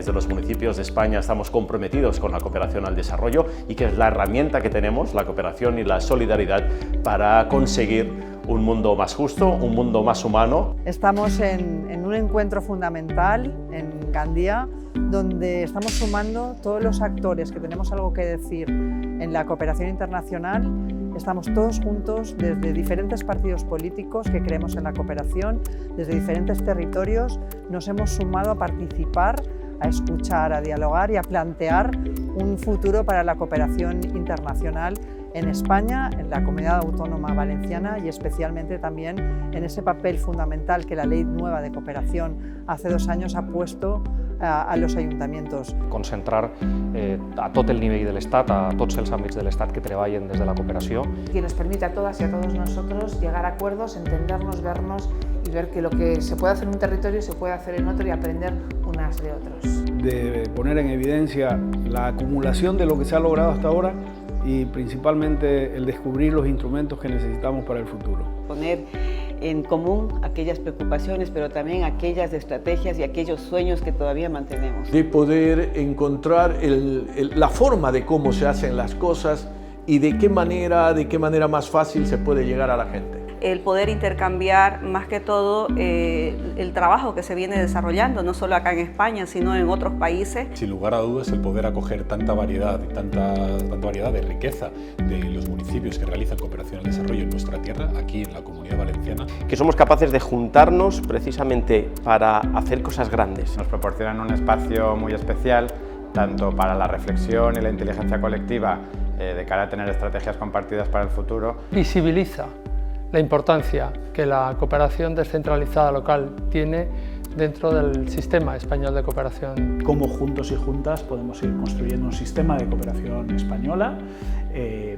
desde los municipios de España estamos comprometidos con la cooperación al desarrollo y que es la herramienta que tenemos, la cooperación y la solidaridad, para conseguir un mundo más justo, un mundo más humano. Estamos en un encuentro fundamental en Gandía, donde estamos sumando todos los actores que tenemos algo que decir en la cooperación internacional. Estamos todos juntos desde diferentes partidos políticos que creemos en la cooperación, desde diferentes territorios. Nos hemos sumado a participar, a escuchar, a dialogar y a plantear un futuro para la cooperación internacional en España, en la Comunidad Autónoma Valenciana y especialmente también en ese papel fundamental que la Ley Nueva de Cooperación hace 2 años ha puesto a los ayuntamientos. Concentrar a tot el nivell de l'Estat, a tots els àmbits de l'Estat que treballen des de la cooperació. Que nos permite a todas y a todos nosotros llegar a acuerdos, entendernos, vernos y ver que lo que se puede hacer en un territorio se puede hacer en otro y aprender unas de otros. De poner en evidencia la acumulación de lo que se ha logrado hasta ahora y principalmente el descubrir los instrumentos que necesitamos para el futuro. Poner en común aquellas preocupaciones, pero también aquellas estrategias y aquellos sueños que todavía mantenemos. De poder encontrar la forma de cómo se hacen las cosas y de qué manera más fácil se puede llegar a la gente. El poder intercambiar más que todo el trabajo que se viene desarrollando, no solo acá en España, sino en otros países. Sin lugar a dudas, el poder acoger tanta variedad y tanta variedad de riqueza de los municipios que realizan cooperación al desarrollo en nuestra tierra, aquí en la Comunidad Valenciana. Que somos capaces de juntarnos precisamente para hacer cosas grandes. Nos proporcionan un espacio muy especial, tanto para la reflexión y la inteligencia colectiva, de cara a tener estrategias compartidas para el futuro. Visibiliza la importancia que la cooperación descentralizada local tiene dentro del sistema español de cooperación. Cómo juntos y juntas podemos ir construyendo un sistema de cooperación española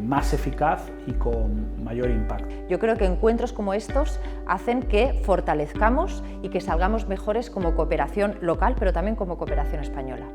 más eficaz y con mayor impacto. Yo creo que encuentros como estos hacen que fortalezcamos y que salgamos mejores como cooperación local, pero también como cooperación española.